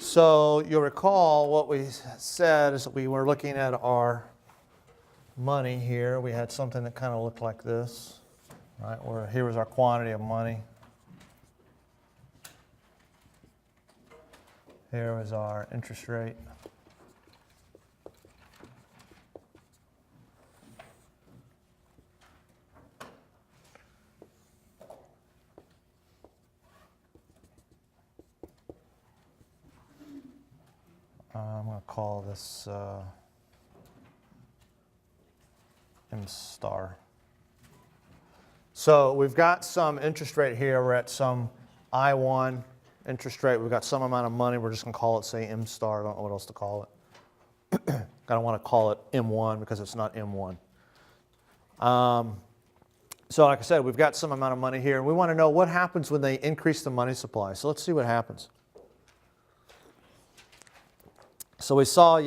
So you'll recall what we said is that we were looking at our money here. We had something that kind of looked like this, right? Where here was our quantity of money. Here was our interest rate. I'm going to call this M star. So we've got some interest rate here. We're at some I1 interest rate. We've got some amount of money. We're just going to call it, say, M star. I don't know what else to call it. I don't want to call it M1 because it's not M1. So like I said, we've got some amount of money here. We want to know what happens when they increase the money supply. So let's see what happens. So we saw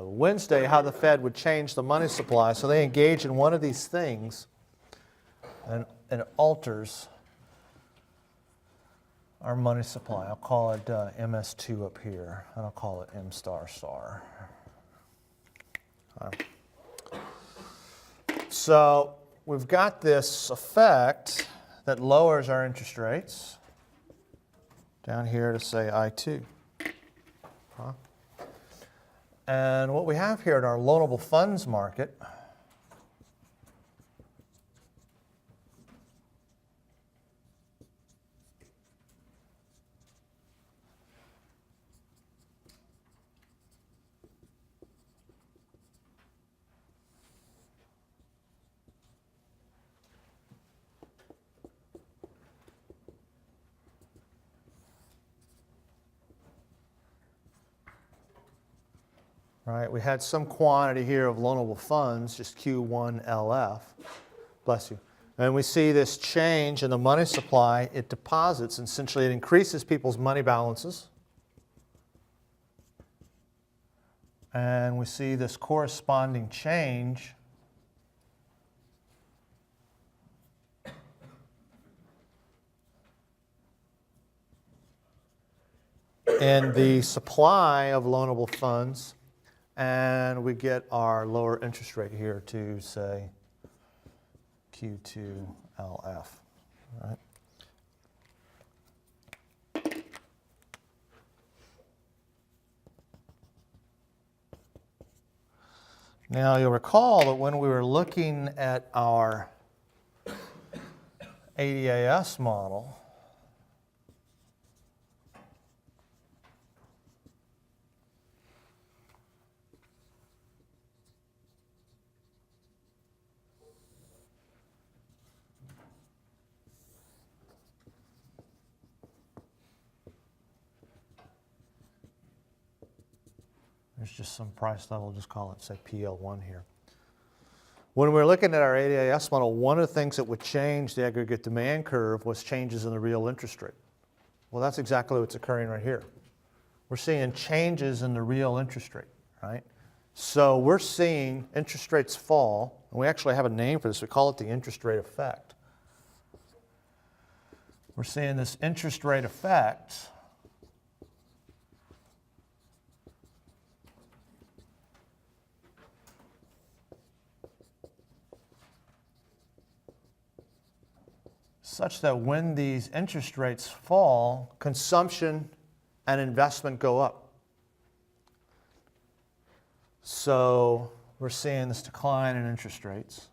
Wednesday how the Fed would change the money supply. So they engage in one of these things, and it alters our money supply. I'll call it MS2 up here, and I'll call it M star star. So we've got this effect that lowers our interest rates down here to say I2. And what we have here in our loanable funds market right, we had some quantity here of loanable funds, just Q1LF, bless you. And we see this change in the money supply. It deposits, essentially it increases people's money balances. And we see this corresponding change in the supply of loanable funds. And we get our lower interest rate here to, say, Q2LF. Right? Now, you'll recall that when we were looking at our ADAS model, there's just some price level, just call it, say, PL1 here. When we were looking at our ADAS model, one of the things that would change the aggregate demand curve was changes in the real interest rate. Well, that's exactly what's occurring right here. We're seeing changes in the real interest rate, right? So we're seeing interest rates fall, and we actually have a name for this. We call it the interest rate effect. We're seeing this interest rate effect such that when these interest rates fall, consumption and investment go up. So we're seeing this decline in interest rates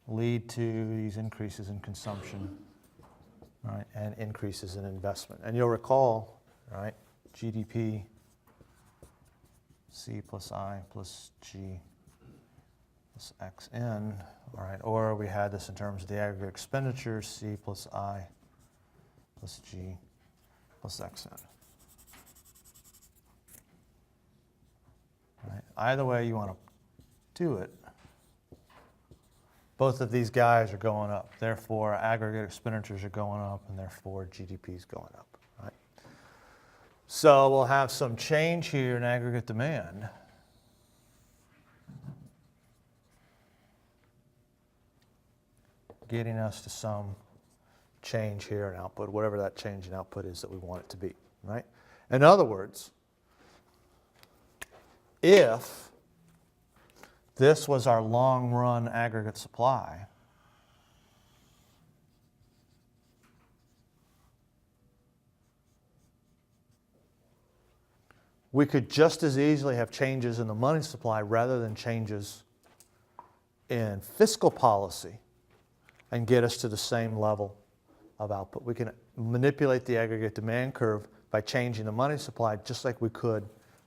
lead to these increases in consumption, right, and increases in investment. And you'll recall, right, GDP, C plus I plus G plus XN, all right, or we had this in terms of the aggregate expenditures, C plus I plus G plus XN. Right. Either way you want to do it, both of these guys are going up. Therefore, aggregate expenditures are going up, and therefore GDP is going up. Right? So we'll have some change here in aggregate demand. Getting us to some change here in output, whatever that change in output is that we want it to be, right? In other words, if this was our long-run aggregate supply, we could just as easily have changes in the money supply rather than changes in fiscal policy and get us to the same level of output. We can manipulate the aggregate demand curve by changing the money supply just like we could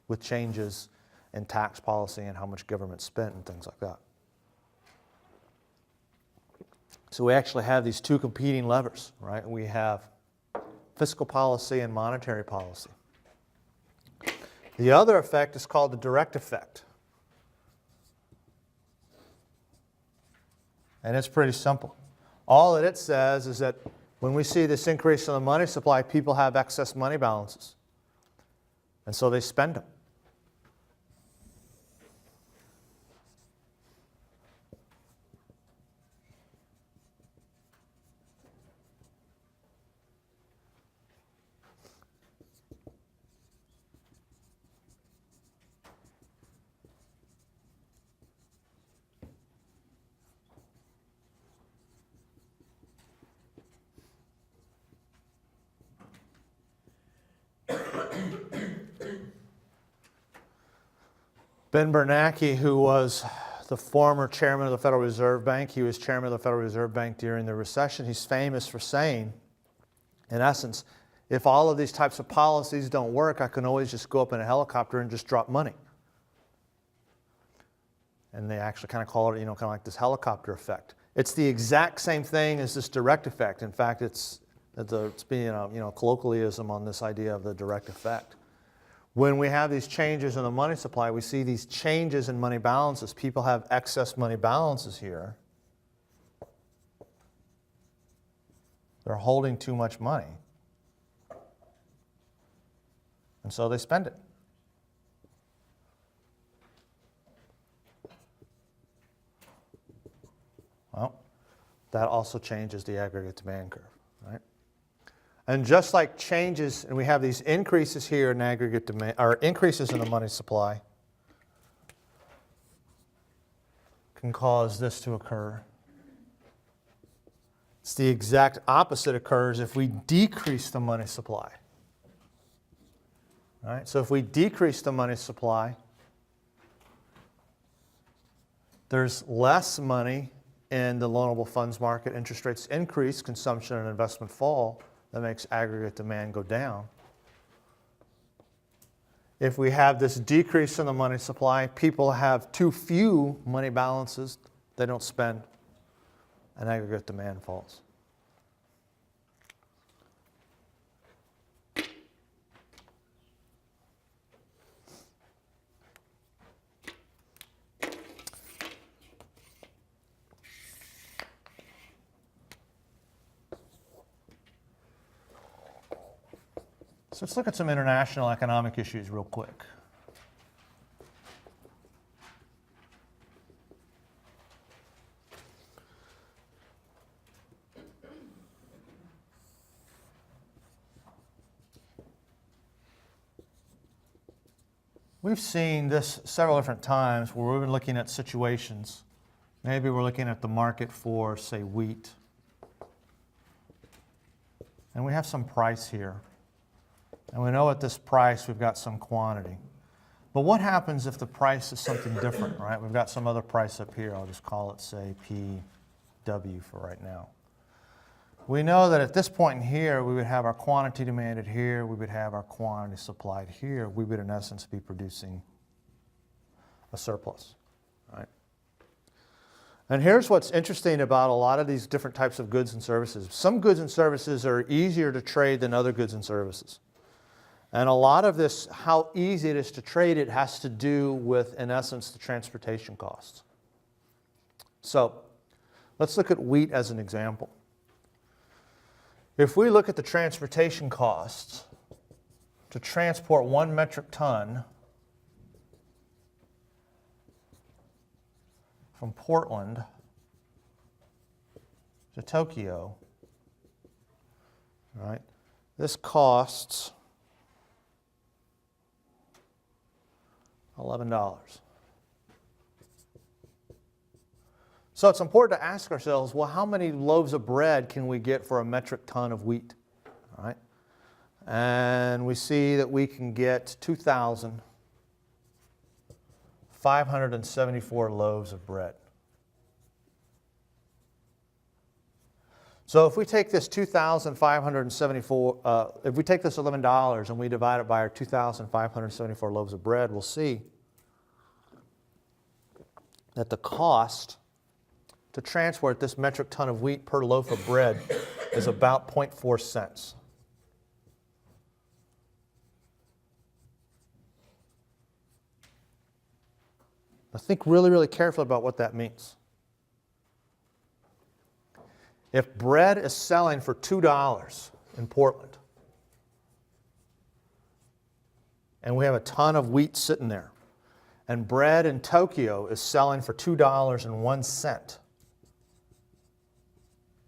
with changes in tax policy and how much government spent and things like that. So we actually have these two competing levers, right? We have fiscal policy and monetary policy. The other effect is called the direct effect. And it's pretty simple. All that it says is that when we see this increase in the money supply, people have excess money balances. And so they spend them. Ben Bernanke, who was the former chairman of the Federal Reserve Bank, he was chairman of the Federal Reserve Bank during the recession. He's famous for saying, in essence, if all of these types of policies don't work, I can always just go up in a helicopter and just drop money. And they actually kind of call it, kind of like this helicopter effect. It's the exact same thing as this direct effect. In fact, it's being a colloquialism on this idea of the direct effect. When we have these changes in the money supply, we see these changes in money balances. People have excess money balances here. They're holding too much money. And so they spend it. Well, that also changes the aggregate demand curve, right? And just like changes, and we have these increases here in aggregate demand, or increases in the money supply, can cause this to occur. It's the exact opposite occurs if we decrease the money supply. All right? So if we decrease the money supply, there's less money in the loanable funds market. Interest rates increase, consumption and investment fall. That makes aggregate demand go down. If we have this decrease in the money supply, people have too few money balances, they don't spend, and aggregate demand falls. So let's look at some international economic issues real quick. We've seen this several different times where we've been looking at situations. Maybe we're looking at the market for, say, wheat. And we have some price here. And we know at this price we've got some quantity. But what happens if the price is something different, right? We've got some other price up here. I'll just call it, say, PW for right now. We know that at this point in here, we would have our quantity demanded here. We would have our quantity supplied here. We would, in essence, be producing a surplus, right? And here's what's interesting about a lot of these different types of goods and services. Some goods and services are easier to trade than other goods and services. And a lot of this, how easy it is to trade it, has to do with, in essence, the transportation costs. So let's look at wheat as an example. If we look at the transportation costs to transport 1 metric ton from Portland to Tokyo, all right? This costs $11. So it's important to ask ourselves, well, how many loaves of bread can we get for a metric ton of wheat? All right? And we see that we can get 2,574 loaves of bread. So if we take this 2,574, if we take this $11 and we divide it by our 2,574 loaves of bread, we'll see that the cost to transport this metric ton of wheat per loaf of bread is about 0.4 cents. Now think really, really carefully about what that means. If bread is selling for $2 in Portland, and we have a ton of wheat sitting there, and bread in Tokyo is selling for $2.01,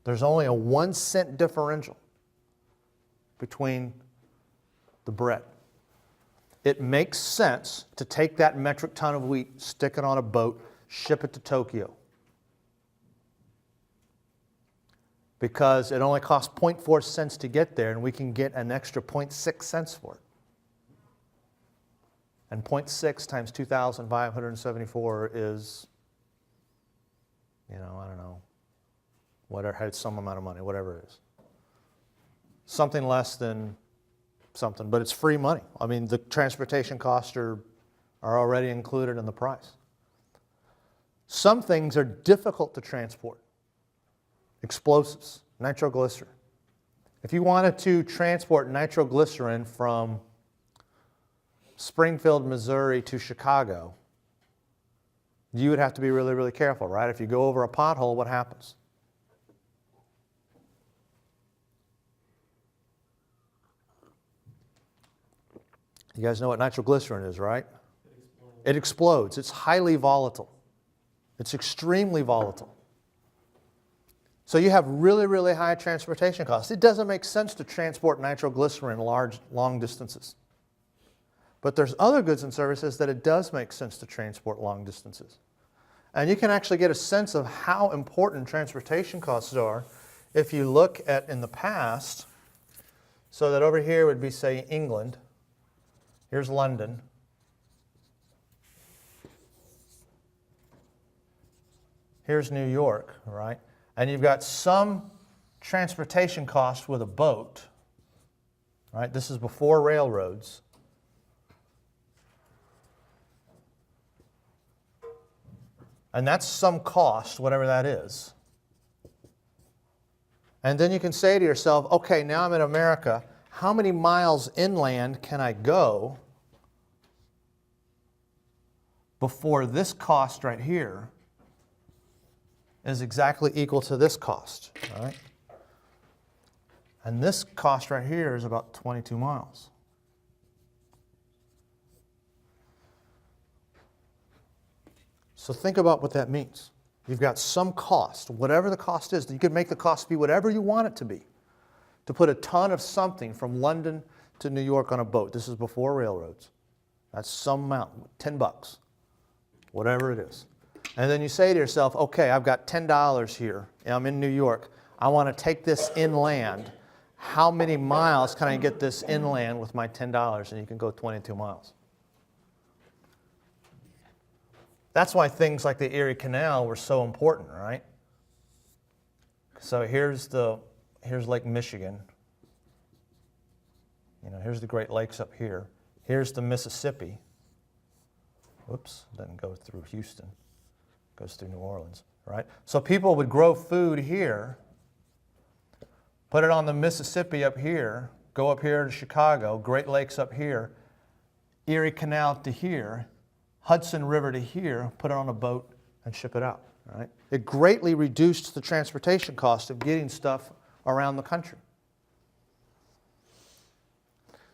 there's only a 1 cent differential between the bread. It makes sense to take that metric ton of wheat, stick it on a boat, ship it to Tokyo, because it only costs 0.4 cents to get there, and we can get an extra 0.6 cents for it. And 0.6 times 2,574 is, I don't know, whatever, it's some amount of money, whatever it is. Something less than something, but it's free money. I mean, the transportation costs are already included in the price. Some things are difficult to transport. Explosives, nitroglycerin. If you wanted to transport nitroglycerin from Springfield, Missouri to Chicago, you would have to be really, really careful, right? If you go over a pothole, what happens? You guys know what nitroglycerin is, right? It explodes. It's highly volatile. It's extremely volatile. So you have really, really high transportation costs. It doesn't make sense to transport nitroglycerin long distances. But there's other goods and services that it does make sense to transport long distances. And you can actually get a sense of how important transportation costs are if you look at in the past, so that over here would be, say, England. Here's London. Here's New York, right? And you've got some transportation costs with a boat, right? This is before railroads. And that's some cost, whatever that is. And then you can say to yourself, okay, now I'm in America. How many miles inland can I go before this cost right here is exactly equal to this cost, all right? And this cost right here is about 22 miles. So think about what that means. You've got some cost, whatever the cost is. You could make the cost be whatever you want it to be, to put a ton of something from London to New York on a boat. This is before railroads. That's some amount, $10, whatever it is. And then you say to yourself, okay, I've got $10 here. I'm in New York. I want to take this inland. How many miles can I get this inland with my $10? And you can go 22 miles. That's why things like the Erie Canal were so important, right? So here's Lake Michigan. Here's the Great Lakes up here. Here's the Mississippi. Whoops, doesn't go through Houston. Goes through New Orleans, right? So people would grow food here, put it on the Mississippi up here, go up here to Chicago, Great Lakes up here, Erie Canal to here, Hudson River to here, put it on a boat and ship it out, right? It greatly reduced the transportation cost of getting stuff around the country.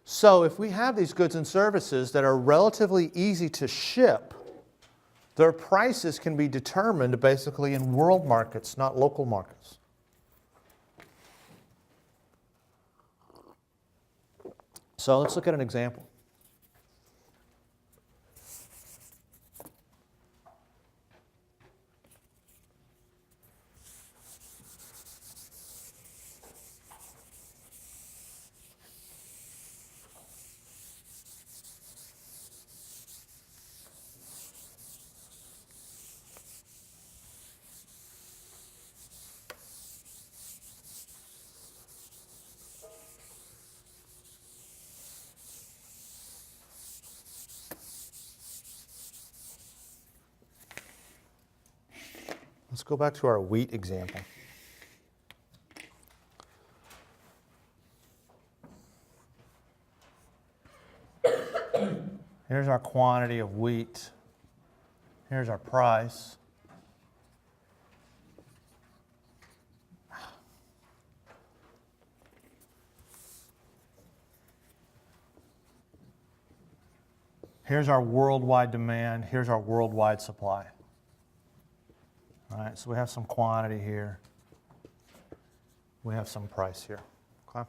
So if we have these goods and services that are relatively easy to ship, their prices can be determined basically in world markets, not local markets. So let's look at an example. Let's go back to our wheat example. Here's our quantity of wheat. Here's our price. Here's our worldwide demand. Here's our worldwide supply. All right, so we have some quantity here. We have some price here. Okay?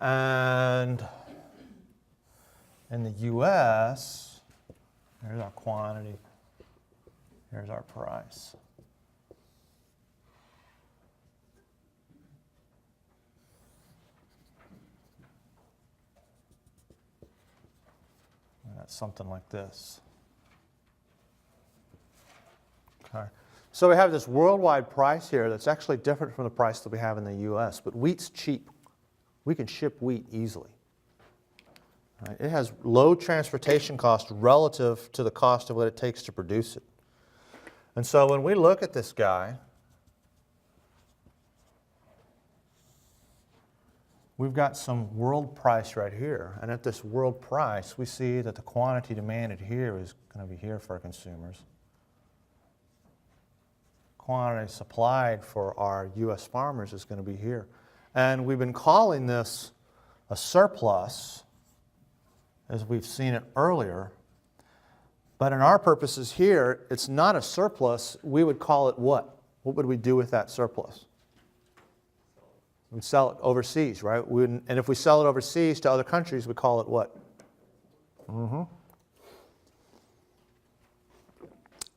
And in the U.S., here's our quantity. Here's our price. And that's something like this. Okay. So we have this worldwide price here that's actually different from the price that we have in the U.S., but wheat's cheap. We can ship wheat easily. Right? It has low transportation cost relative to the cost of what it takes to produce it. And so when we look at this guy, we've got some world price right here. And at this world price, we see that the quantity demanded here is going to be here for our consumers. Quantity supplied for our U.S. farmers is going to be here. And we've been calling this a surplus, as we've seen it earlier. But in our purposes here, it's not a surplus. We would call it what? What would we do with that surplus? We'd sell it overseas, right? And if we sell it overseas to other countries, we call it what?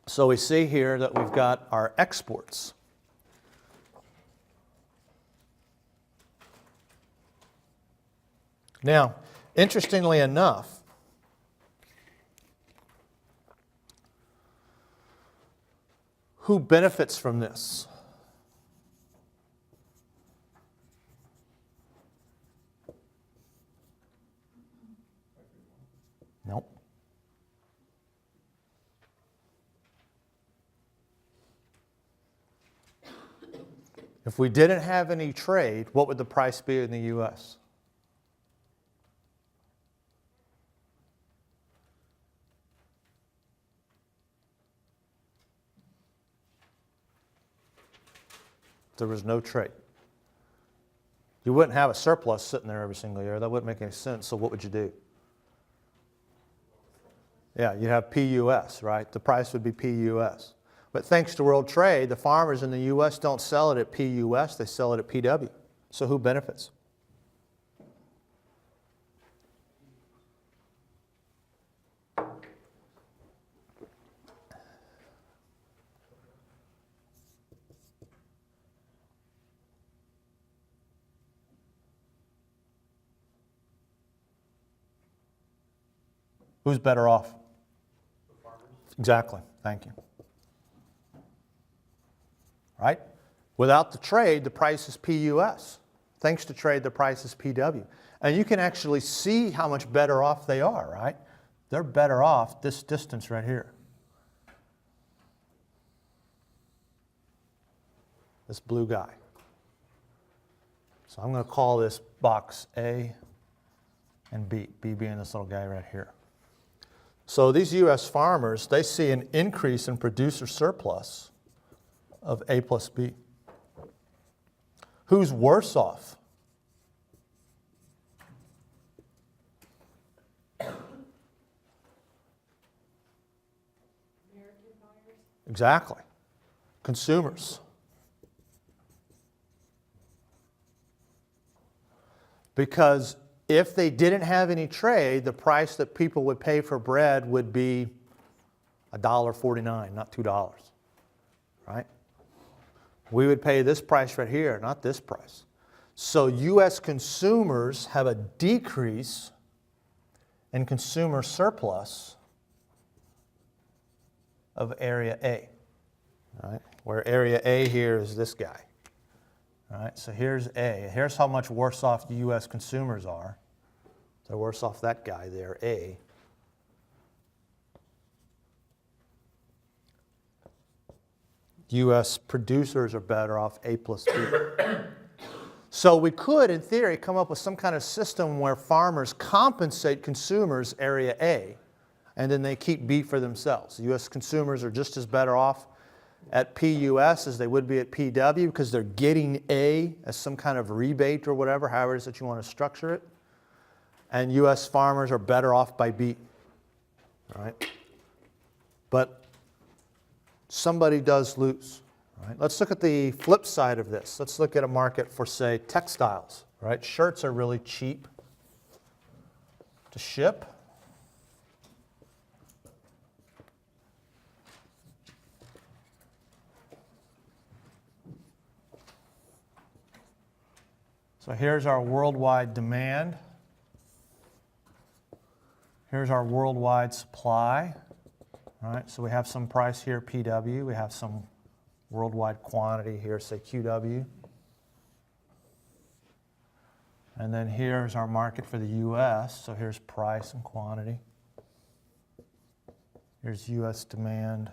So we see here that we've got our exports. Now, interestingly enough, who benefits from this? Nope. If we didn't have any trade, what would the price be in the U.S.? There was no trade. You wouldn't have a surplus sitting there every single year. That wouldn't make any sense. So what would you do? Yeah, you'd have PUS, right? The price would be PUS. But thanks to world trade, the farmers in the U.S. don't sell it at PUS, they sell it at PW. So who benefits? Who's better off? The farmers. Exactly. Thank you. Right? Without the trade, the price is PUS. Thanks to trade, the price is PW. And you can actually see how much better off they are, right? They're better off this distance right here. This blue guy. So I'm going to call this box A and B, B being this little guy right here. So these U.S. farmers, they see an increase in producer surplus of A plus B. Who's worse off? American buyers? Exactly. Consumers. Because If they didn't have any trade, the price that people would pay for bread would be $1.49, not $2, right? We would pay this price right here, not this price. So U.S. consumers have a decrease in consumer surplus of area A, right? Where area A here is this guy. All right, so here's A. Here's how much worse off the U.S. consumers are. They're worse off that guy there, A. U.S. producers are better off, A plus B. So we could, in theory, come up with some kind of system where farmers compensate consumers area A, and then they keep B for themselves. U.S. consumers are just as better off at PUS as they would be at PW because they're getting A as some kind of rebate or whatever, however it is that you want to structure it. And U.S. farmers are better off by B, all right? But somebody does lose, right? Let's look at the flip side of this. Let's look at a market for, say, textiles, right? Shirts are really cheap to ship. So here's our worldwide demand. Here's our worldwide supply. All right, so we have some price here, PW. We have some worldwide quantity here, say QW. And then here's our market for the US. So here's price and quantity. Here's US demand.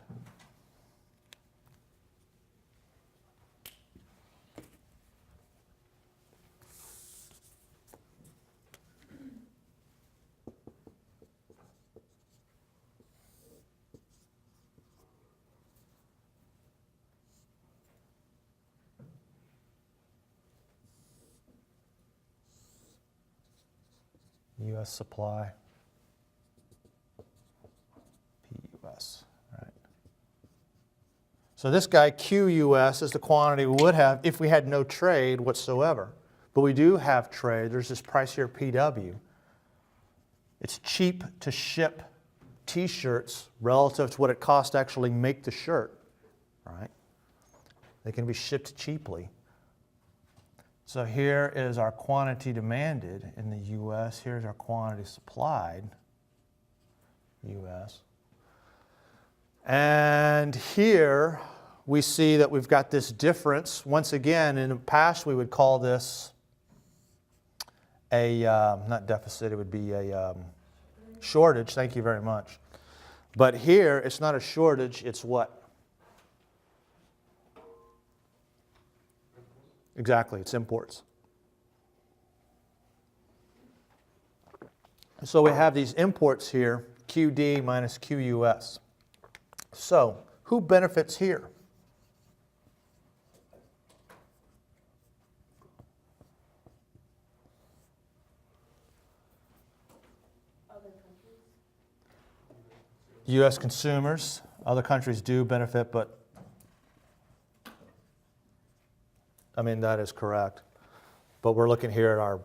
U.S. supply, PUS, right? So this guy, QUS, is the quantity we would have if we had no trade whatsoever. But we do have trade. There's this price here, PW. It's cheap to ship T-shirts relative to what it costs to actually make the shirt, right? They can be shipped cheaply. So here is our quantity demanded in the U.S. Here's our quantity supplied, U.S. And here we see that we've got this difference. Once again, in the past we would call this a, not deficit, it would be a shortage. Thank you very much. But here it's not a shortage, it's what? Exactly, it's imports. So we have these imports here, QD minus QUS. So who benefits here? Other countries. U.S. consumers. Other countries do benefit, but I mean, that is correct. But we're looking here at our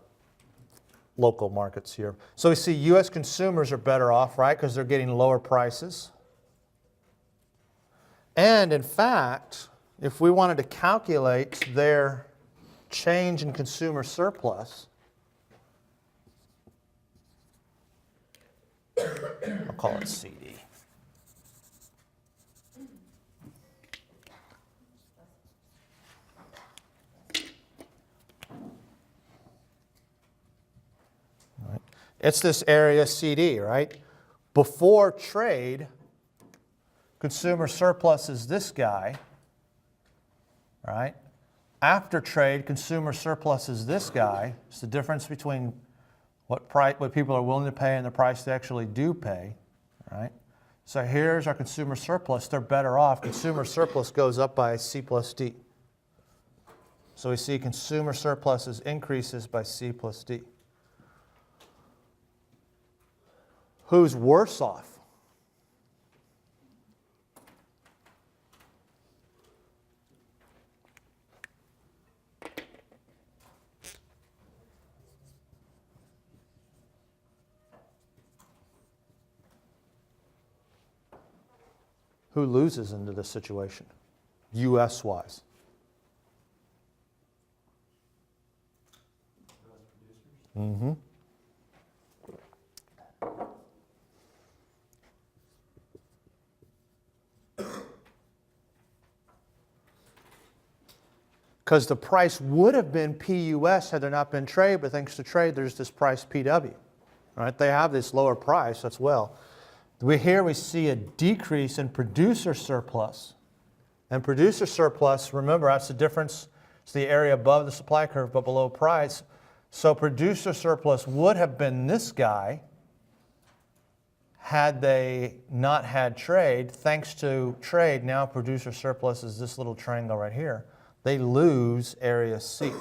local markets here. So we see U.S. consumers are better off, right, because they're getting lower prices. And in fact, if we wanted to calculate their change in consumer surplus, I'll call it CD. It's this area CD, right? Before trade, consumer surplus is this guy, right? After trade, consumer surplus is this guy. It's the difference between what people are willing to pay and the price they actually do pay, right? So here's our consumer surplus. They're better off. Consumer surplus goes up by C plus D. So we see consumer surpluses increases by C plus D. Who's worse off? Who loses into this situation, U.S.-wise? Mm-hmm. Because the price would have been PUS had there not been trade, but thanks to trade, there's this price PW. Right? They have this lower price as well. Here we see a decrease in producer surplus. And producer surplus, remember, that's the difference. It's the area above the supply curve but below price. So producer surplus would have been this guy had they not had trade. Thanks to trade, now producer surplus is this little triangle right here. They lose area C.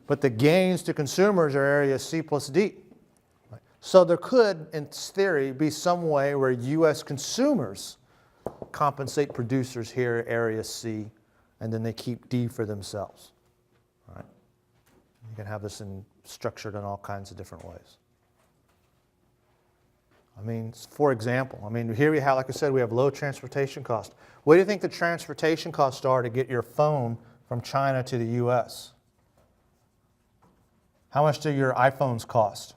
But the gains to consumers are area C plus D. So there could, in theory, be some way where U.S. consumers compensate producers here, area C, and then they keep D for themselves. Right? You can have this structured in all kinds of different ways. I mean, for example, here we have, like I said, we have low transportation cost. What do you think the transportation costs are to get your phone from China to the U.S.? How much do your iPhones cost?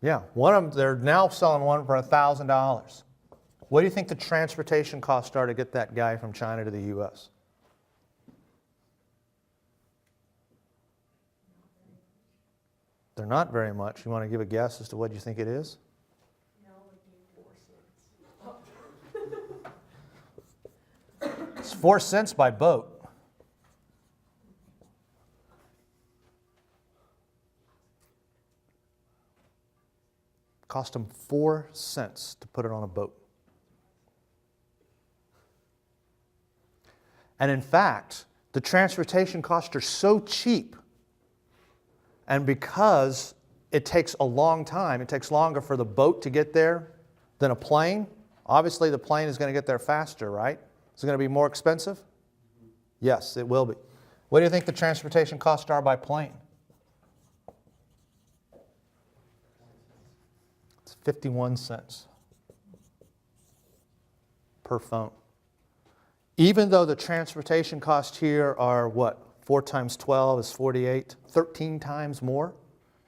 Yeah, one of them, they're now selling one for $1,000. What do you think the transportation costs are to get that guy from China to the U.S.? They're not very much. You want to give a guess as to what you think it is? No, it would be 4 cents. It's 4 cents by boat. Cost them 4 cents to put it on a boat. And in fact, the transportation costs are so cheap, and because it takes a long time, it takes longer for the boat to get there than a plane. Obviously, the plane is going to get there faster, right? Is it going to be more expensive? Yes, it will be. What do you think the transportation costs are by plane? It's 51 cents per phone. Even though the transportation costs here are what? 4 times 12 is 48, 13 times more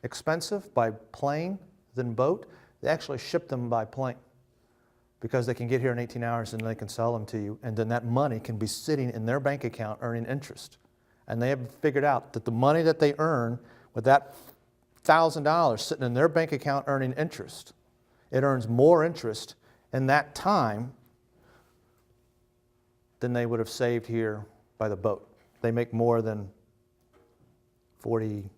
expensive by plane than boat. They actually ship them by plane because they can get here in 18 hours and they can sell them to you, and then that money can be sitting in their bank account earning interest. And they have figured out that the money that they earn with that $1,000 sitting in their bank account earning interest, it earns more interest in that time than they would have saved here by the boat. They make more than 47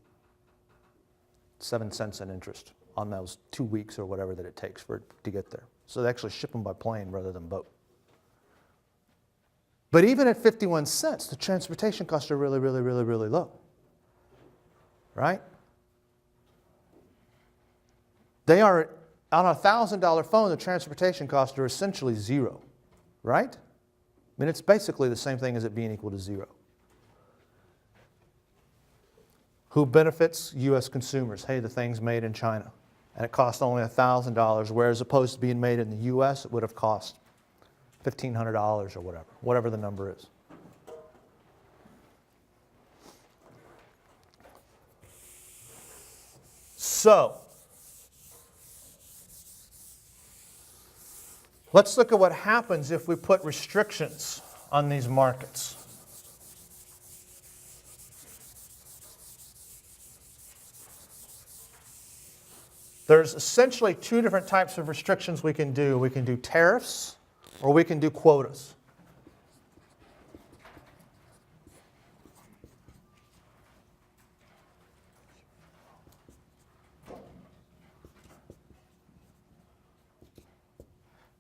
cents in interest on those 2 weeks or whatever that it takes for it to get there. So they actually ship them by plane rather than boat. But even at 51 cents, the transportation costs are really, really, really, really low. Right? They are, on a $1,000 phone, the transportation costs are essentially zero. Right? I mean, it's basically the same thing as it being equal to zero. Who benefits? U.S. consumers. Hey, the thing's made in China, and it costs only $1,000, whereas opposed to being made in the U.S., it would have cost $1,500 or whatever the number is. So, let's look at what happens if we put restrictions on these markets. There's essentially 2 different types of restrictions we can do. We can do tariffs or we can do quotas.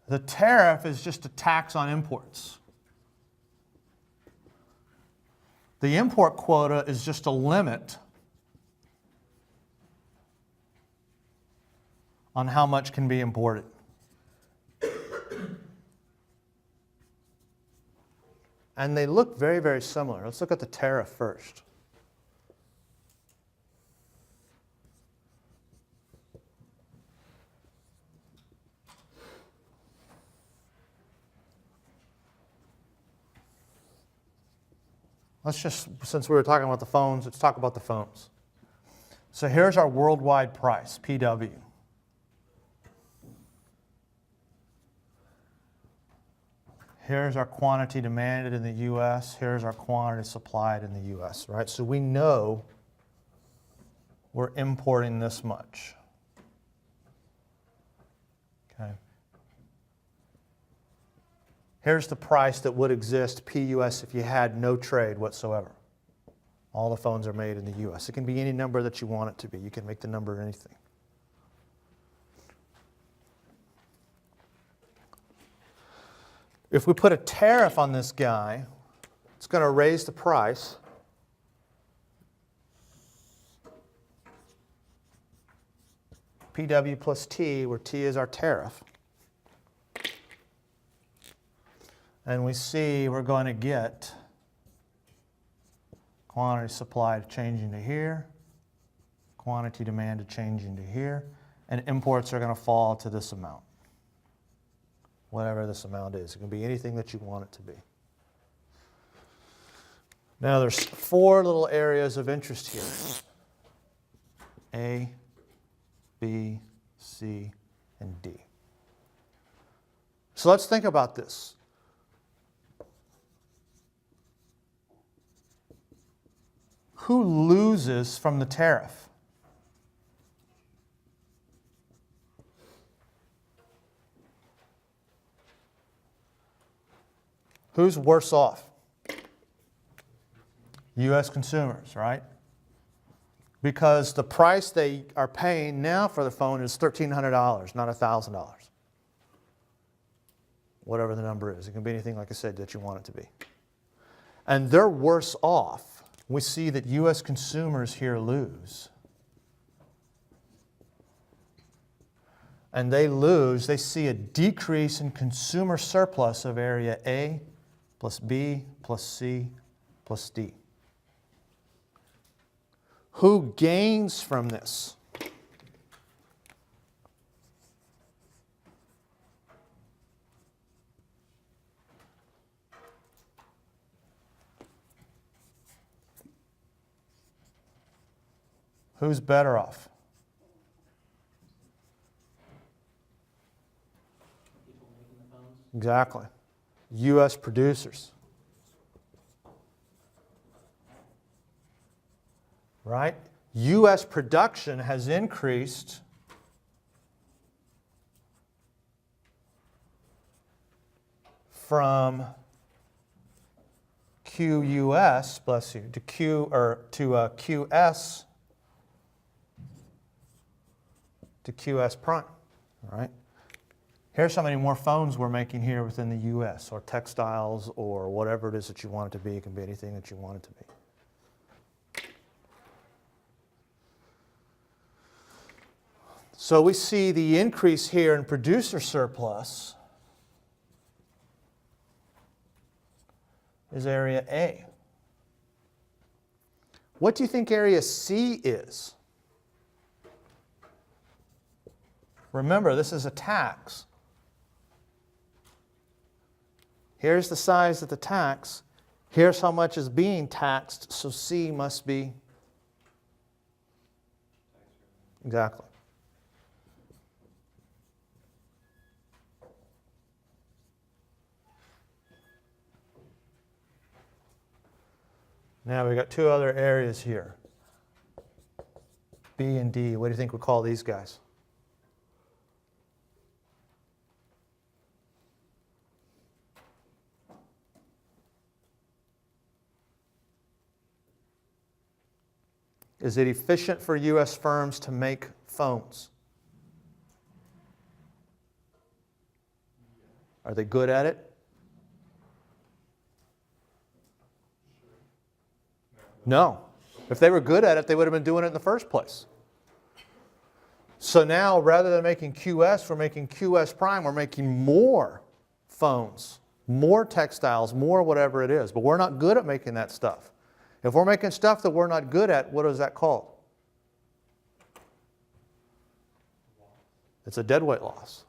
The tariff is just a tax on imports. The import quota is just a limit on how much can be imported. And they look very, very similar. Let's look at the tariff first. let's just, since we were talking about the phones, let's talk about the phones. So here's our worldwide price, PW. Here's our quantity demanded in the US. Here's our quantity supplied in the US, right? So we know we're importing this much. Okay. Here's the price that would exist, PUS, if you had no trade whatsoever. All the phones are made in the US. It can be any number that you want it to be. You can make the number anything. If we put a tariff on this guy, it's going to raise the price. PW plus T, where T is our tariff. And we see we're going to get quantity supplied changing to here, quantity demanded changing to here, and imports are going to fall to this amount. Whatever this amount is. It can be anything that you want it to be. Now there's 4 little areas of interest here. A, B, C, and D. So let's think about this. Who loses from the tariff? Who's worse off? U.S. consumers, right? Because the price they are paying now for the phone is $1,300, not $1,000. Whatever the number is. It can be anything, like I said, that you want it to be. And they're worse off. We see that U.S. consumers here lose. And they lose, they see a decrease in consumer surplus of area A plus B plus C plus D. Who gains from this? Who's better off? People making the phones. Exactly. U.S. producers. Right? U.S. production has increased from QUS, bless you, to QS to QS prime. All right? Here's how many more phones we're making here within the U.S., or textiles, or whatever it is that you want it to be. It can be anything that you want it to be. So we see the increase here in producer surplus is area A. What do you think area C is? Remember, this is a tax. Here's the size of the tax. Here's how much is being taxed, so C must be exactly. Now we've got 2 other areas here. B and D. What do you think we call these guys? Is it efficient for U.S. firms to make phones? Are they good at it? No. If they were good at it, they would have been doing it in the first place. So now, rather than making QS, we're making QS prime. We're making more phones, more textiles, more whatever it is. But we're not good at making that stuff. If we're making stuff that we're not good at, what is that called? It's a deadweight loss.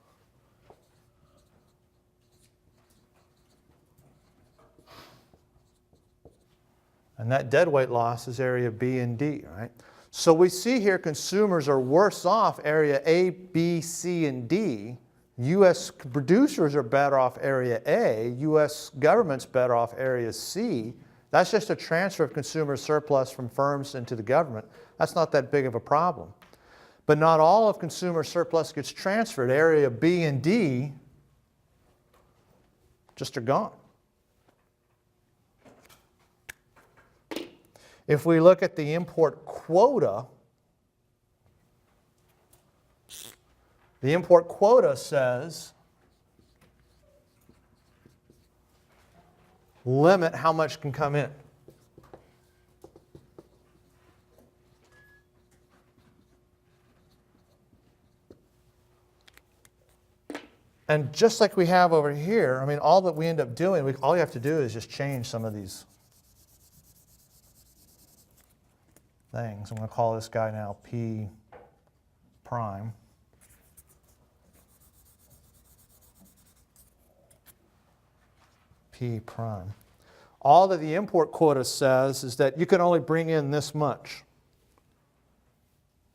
And that deadweight loss is area B and D, right? So we see here consumers are worse off area A, B, C, and D. U.S. producers are better off area A. U.S. government's better off area C. That's just a transfer of consumer surplus from firms into the government. That's not that big of a problem. But not all of consumer surplus gets transferred. Area B and D just are gone. If we look at the import quota, the import quota says limit how much can come in. And just like we have over here, I mean, all that we end up doing, all you have to do is just change some of these things. I'm going to call this guy now P prime. P prime. All that the import quota says is that you can only bring in this much.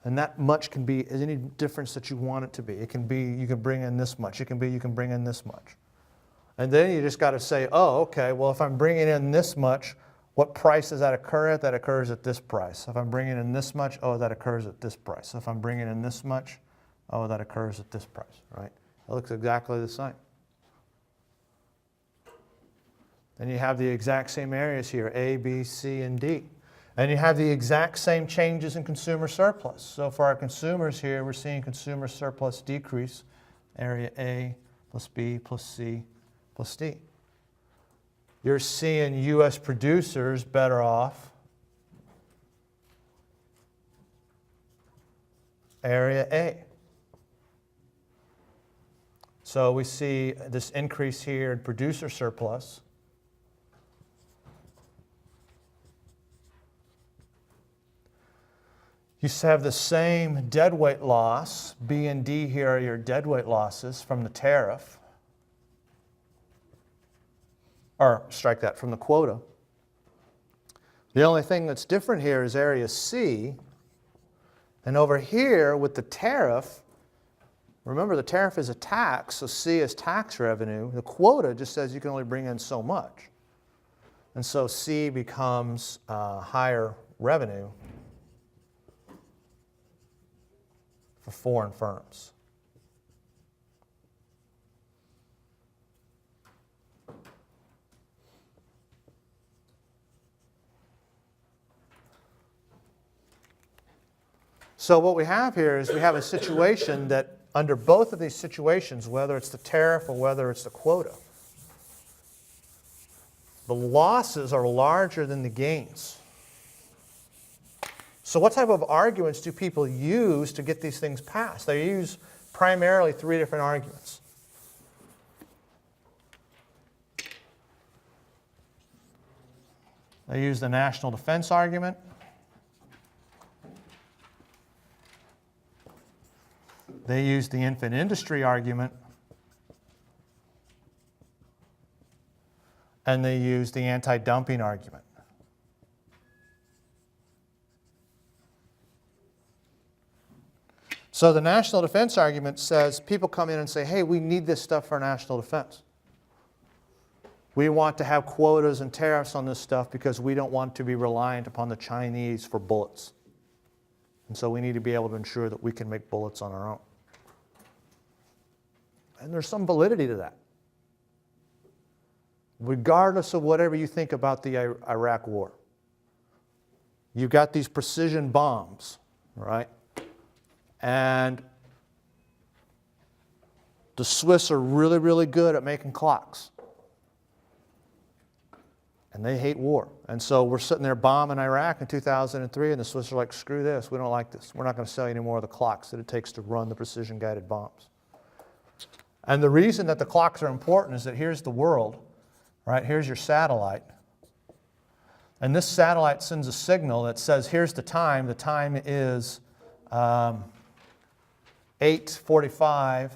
And that much can be any difference that you want it to be. It can be you can bring in this much. It can be you can bring in this much. And then you just got to say, oh, okay, well, if I'm bringing in this much, what price does that occur at? That occurs at this price. If I'm bringing in this much, oh, that occurs at this price. If I'm bringing in this much, oh, that occurs at this price, right? It looks exactly the same. Then you have the exact same areas here, A, B, C, and D. And you have the exact same changes in consumer surplus. So for our consumers here, we're seeing consumer surplus decrease, area A plus B plus C plus D. You're seeing U.S. producers better off, area A. So we see this increase here in producer surplus. You have the same deadweight loss. B and D here are your deadweight losses from the tariff. Or strike that, from the quota. The only thing that's different here is area C. And over here with the tariff, remember the tariff is a tax, so C is tax revenue. The quota just says you can only bring in so much. And so C becomes higher revenue for foreign firms. So what we have here is we have a situation that under both of these situations, whether it's the tariff or whether it's the quota, the losses are larger than the gains. So what type of arguments do people use to get these things passed? They use primarily three different arguments. They use the national defense argument. They use the infant industry argument. And they use the anti-dumping argument. So the national defense argument says people come in and say, hey, we need this stuff for national defense. We want to have quotas and tariffs on this stuff because we don't want to be reliant upon the Chinese for bullets. And so we need to be able to ensure that we can make bullets on our own. And there's some validity to that. Regardless of whatever you think about the Iraq War. You've got these precision bombs, right? And the Swiss are really, really good at making clocks. And they hate war. And so we're sitting there bombing Iraq in 2003, and the Swiss are like, screw this, we don't like this. We're not going to sell you any more of the clocks that it takes to run the precision-guided bombs. And the reason that the clocks are important is that here's the world, right? Here's your satellite. And this satellite sends a signal that says, here's the time. The time is 8:45,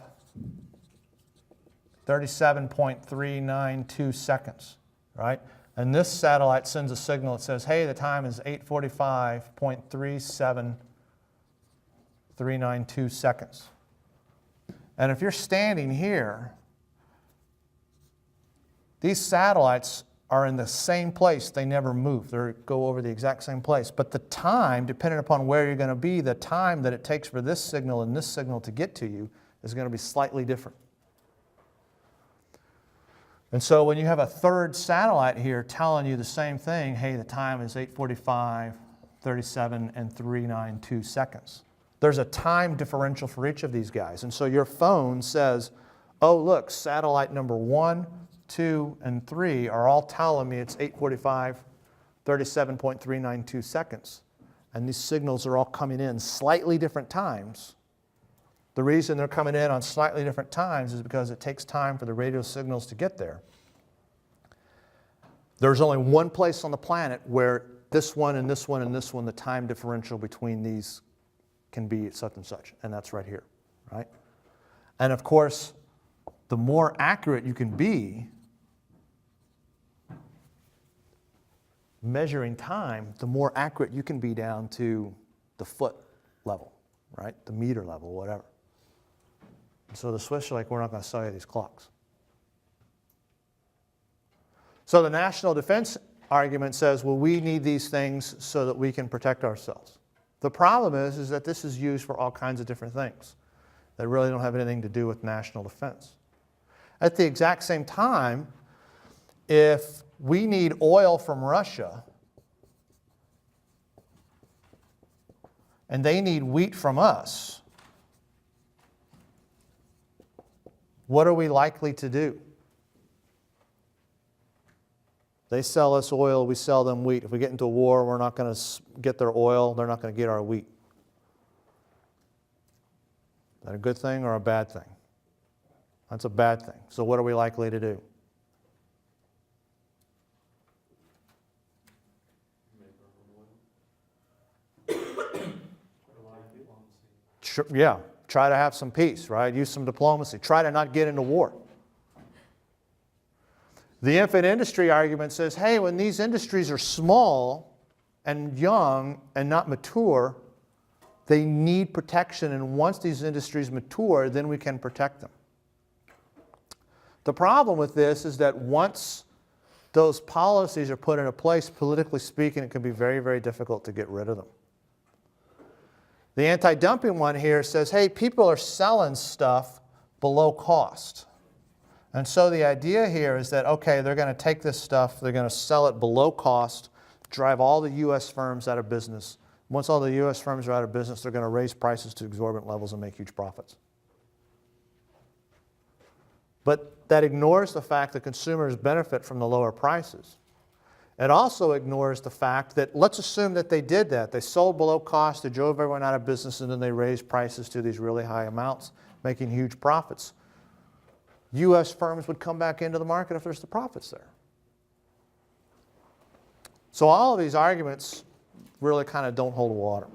37.392 seconds, right? And this satellite sends a signal that says, hey, the time is 8:45.37392 seconds. And if you're standing here, these satellites are in the same place. They never move. They go over the exact same place. But the time, depending upon where you're going to be, the time that it takes for this signal and this signal to get to you is going to be slightly different. And so when you have a third satellite here telling you the same thing, hey, the time is 8:45.37 and 392 seconds. There's a time differential for each of these guys. And so your phone says, oh, look, satellite number 1, 2, and 3 are all telling me it's 8:45.37.392 seconds. And these signals are all coming in slightly different times. The reason they're coming in on slightly different times is because it takes time for the radio signals to get there. There's only one place on the planet where this one and this one and this one, the time differential between these can be such and such, and that's right here, right? And of course, the more accurate you can be measuring time, the more accurate you can be down to the foot level, right? The meter level, whatever. So the Swiss are like, we're not going to sell you these clocks. So the national defense argument says, well, we need these things so that we can protect ourselves. The problem is that this is used for all kinds of different things that really don't have anything to do with national defense. At the exact same time, if we need oil from Russia and they need wheat from us, what are we likely to do? They sell us oil, we sell them wheat. If we get into a war, we're not going to get their oil, they're not going to get our wheat. Is that a good thing or a bad thing? That's a bad thing. So what are we likely to do? Yeah, try to have some peace, right? Use some diplomacy. Try to not get into war. The infant industry argument says, hey, when these industries are small and young and not mature, they need protection, and once these industries mature, then we can protect them. The problem with this is that once those policies are put into place, politically speaking, it can be very, very difficult to get rid of them. The anti-dumping one here says, hey, people are selling stuff below cost. And so the idea here is that, okay, they're going to take this stuff, they're going to sell it below cost, drive all the U.S. firms out of business. Once all the U.S. firms are out of business, they're going to raise prices to exorbitant levels and make huge profits. But that ignores the fact that consumers benefit from the lower prices. It also ignores the fact that, let's assume that they did that. They sold below cost, they drove everyone out of business, and then they raised prices to these really high amounts, making huge profits. U.S. firms would come back into the market if there's the profits there. So all of these arguments really kind of don't hold water.